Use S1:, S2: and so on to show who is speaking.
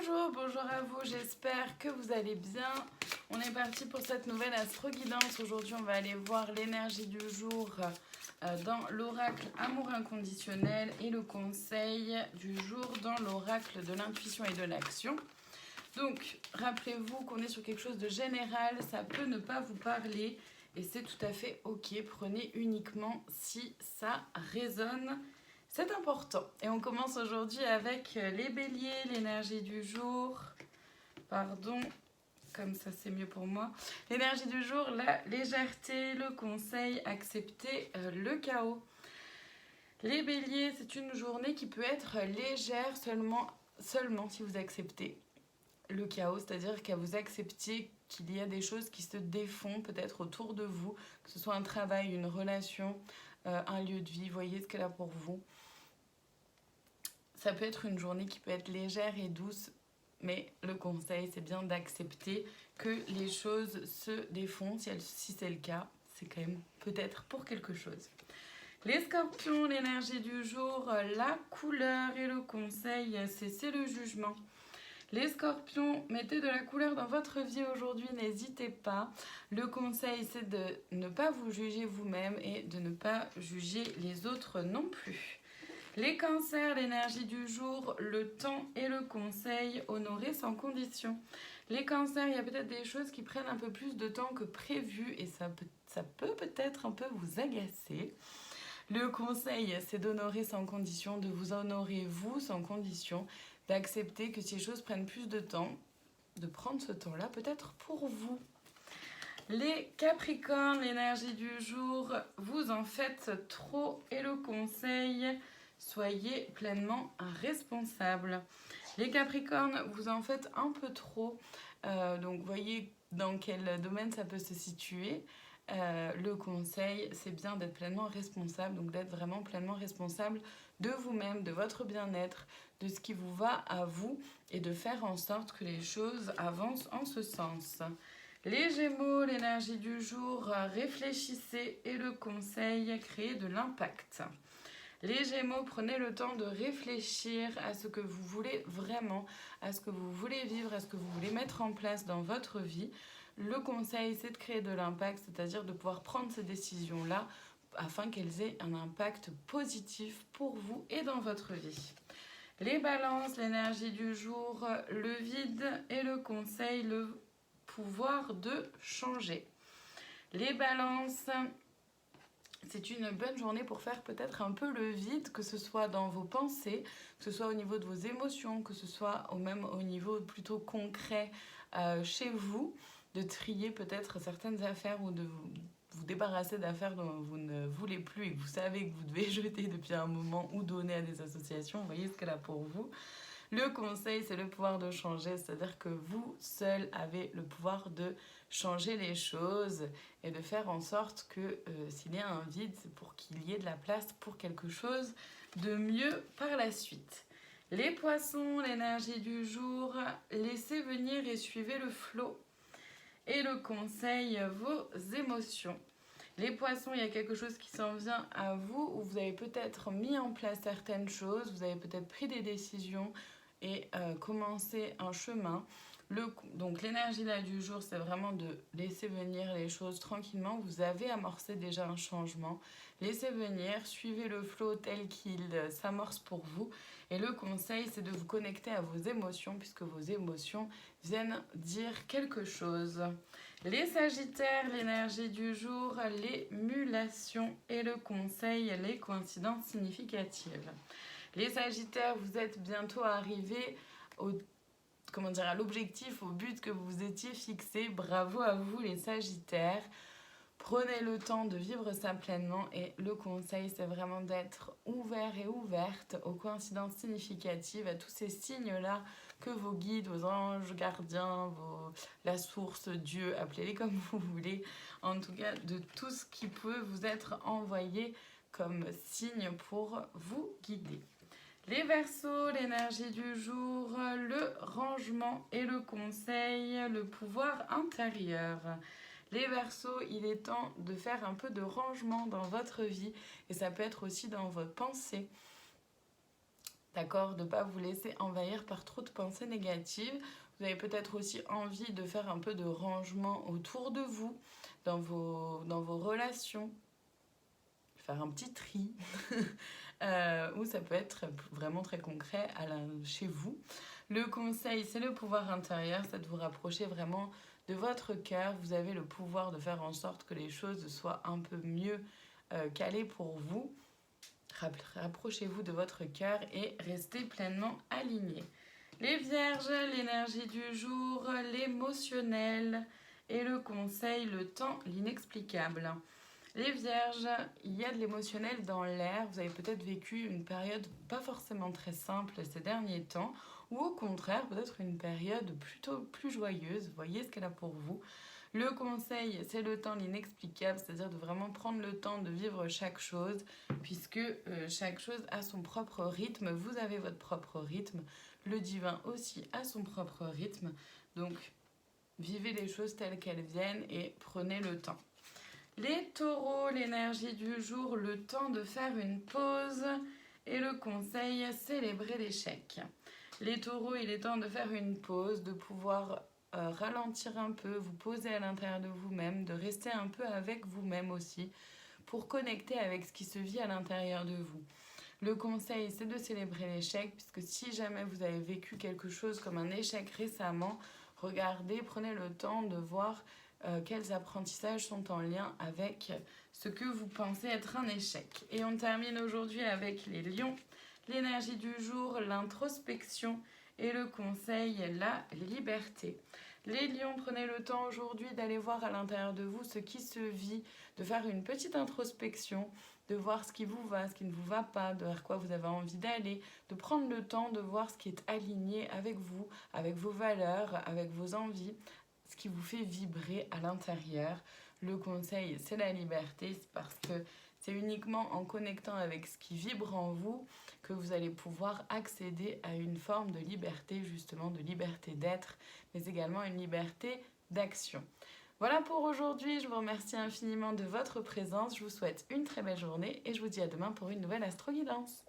S1: Bonjour à vous, j'espère que vous allez bien. On est parti pour cette nouvelle astro-guidance. Aujourd'hui, on va aller voir l'énergie du jour dans l'oracle Amour inconditionnel et le conseil du jour dans l'oracle de l'intuition et de l'action. Donc, rappelez-vous qu'on est sur quelque chose de général, ça peut ne pas vous parler et c'est tout à fait ok. Prenez uniquement si ça résonne. C'est important. Et on commence aujourd'hui avec les béliers, l'énergie du jour. Pardon, comme ça c'est mieux pour moi. L'énergie du jour, la légèreté, le conseil, accepter le chaos. Les béliers, c'est une journée qui peut être légère seulement si vous acceptez le chaos, c'est-à-dire que vous acceptiez qu'il y a des choses qui se défont peut-être autour de vous, que ce soit un travail, une relation, un lieu de vie, voyez ce qu'elle a pour vous. Ça peut être une journée qui peut être légère et douce, mais le conseil, c'est bien d'accepter que les choses se défont. Si c'est le cas, c'est quand même peut-être pour quelque chose. Les scorpions, l'énergie du jour, la couleur et le conseil, c'est le jugement. Les scorpions, mettez de la couleur dans votre vie aujourd'hui, n'hésitez pas. Le conseil, c'est de ne pas vous juger vous-même et de ne pas juger les autres non plus. Les cancers, l'énergie du jour, le temps et le conseil, honorer sans condition. Les cancers, il y a peut-être des choses qui prennent un peu plus de temps que prévu et ça peut peut-être un peu vous agacer. Le conseil, c'est d'honorer sans condition, de vous honorer vous sans condition, d'accepter que ces choses prennent plus de temps, de prendre ce temps-là peut-être pour vous. Les capricornes, l'énergie du jour, vous en faites trop et le conseil, soyez pleinement responsable. Les capricornes, vous en faites un peu trop, donc voyez dans quel domaine ça peut se situer. Le conseil, c'est bien d'être pleinement responsable, donc d'être vraiment pleinement responsable de vous-même, de votre bien-être, de ce qui vous va à vous et de faire en sorte que les choses avancent en ce sens. Les Gémeaux, l'énergie du jour, réfléchissez et le conseil, créez de l'impact. Les Gémeaux, prenez le temps de réfléchir à ce que vous voulez vraiment, à ce que vous voulez vivre, à ce que vous voulez mettre en place dans votre vie. Le conseil, c'est de créer de l'impact, c'est-à-dire de pouvoir prendre ces décisions-là afin qu'elles aient un impact positif pour vous et dans votre vie. Les balances, l'énergie du jour, le vide et le conseil, le pouvoir de changer. Les balances, c'est une bonne journée pour faire peut-être un peu le vide, que ce soit dans vos pensées, que ce soit au niveau de vos émotions, que ce soit même au niveau plutôt concret chez vous, de trier peut-être certaines affaires ou de vous débarrasser d'affaires dont vous ne voulez plus et que vous savez que vous devez jeter depuis un moment ou donner à des associations. Vous voyez ce qu'elle a pour vous. Le conseil, c'est le pouvoir de changer, c'est-à-dire que vous seul avez le pouvoir de changer les choses et de faire en sorte que s'il y a un vide, c'est pour qu'il y ait de la place pour quelque chose de mieux par la suite. Les poissons, l'énergie du jour, laissez venir et suivez le flot. Et le conseil, vos émotions. Les poissons, il y a quelque chose qui s'en vient à vous, où vous avez peut-être mis en place certaines choses, vous avez peut-être pris des décisions et commencé un chemin. Donc l'énergie là du jour, c'est vraiment de laisser venir les choses tranquillement. Vous avez amorcé déjà un changement. Laissez venir, suivez le flot tel qu'il s'amorce pour vous. Et le conseil, c'est de vous connecter à vos émotions, puisque vos émotions viennent dire quelque chose. Les sagittaires, l'énergie du jour, l'émulation et le conseil, les coïncidences significatives. Les sagittaires, vous êtes bientôt arrivés à l'objectif, au but que vous étiez fixé. Bravo à vous les sagittaires. Prenez le temps de vivre ça pleinement et le conseil, c'est vraiment d'être ouvert et ouverte aux coïncidences significatives, à tous ces signes-là que vos guides, vos anges gardiens, la source, Dieu, appelez-les comme vous voulez, en tout cas de tout ce qui peut vous être envoyé comme signe pour vous guider. Les Verseaux, l'énergie du jour, le rangement et le conseil, le pouvoir intérieur. Les Verseaux, il est temps de faire un peu de rangement dans votre vie et ça peut être aussi dans votre pensée. D'accord? De ne pas vous laisser envahir par trop de pensées négatives. Vous avez peut-être aussi envie de faire un peu de rangement autour de vous, dans vos relations, faire un petit tri, ou ça peut être vraiment très concret chez vous. Le conseil, c'est le pouvoir intérieur, c'est de vous rapprocher vraiment de votre cœur. Vous avez le pouvoir de faire en sorte que les choses soient un peu mieux calées pour vous. Rapprochez-vous de votre cœur et restez pleinement alignés. Les vierges, l'énergie du jour, l'émotionnel et le conseil, le temps, l'inexplicable. Les vierges, il y a de l'émotionnel dans l'air. Vous avez peut-être vécu une période pas forcément très simple ces derniers temps, ou au contraire, peut-être une période plutôt plus joyeuse. Voyez ce qu'elle a pour vous. Le conseil, c'est le temps, l'inexplicable, c'est-à-dire de vraiment prendre le temps de vivre chaque chose, puisque chaque chose a son propre rythme. Vous avez votre propre rythme. Le divin aussi a son propre rythme. Donc, vivez les choses telles qu'elles viennent et prenez le temps. Les taureaux, l'énergie du jour, le temps de faire une pause et le conseil, célébrer l'échec. Les taureaux, il est temps de faire une pause, de pouvoir ralentir un peu, vous poser à l'intérieur de vous-même, de rester un peu avec vous-même aussi pour connecter avec ce qui se vit à l'intérieur de vous. Le conseil, c'est de célébrer l'échec, puisque si jamais vous avez vécu quelque chose comme un échec récemment, regardez, prenez le temps de voir quels apprentissages sont en lien avec ce que vous pensez être un échec. Et on termine aujourd'hui avec les lions. L'énergie du jour, l'introspection et le conseil, la liberté. Les lions, prenez le temps aujourd'hui d'aller voir à l'intérieur de vous ce qui se vit, de faire une petite introspection, de voir ce qui vous va, ce qui ne vous va pas, de vers quoi vous avez envie d'aller, de prendre le temps de voir ce qui est aligné avec vous, avec vos valeurs, avec vos envies, ce qui vous fait vibrer à l'intérieur. Le conseil, c'est la liberté, c'est parce que c'est uniquement en connectant avec ce qui vibre en vous que vous allez pouvoir accéder à une forme de liberté, justement, de liberté d'être, mais également une liberté d'action. Voilà pour aujourd'hui, je vous remercie infiniment de votre présence, je vous souhaite une très belle journée et je vous dis à demain pour une nouvelle astro-guidance.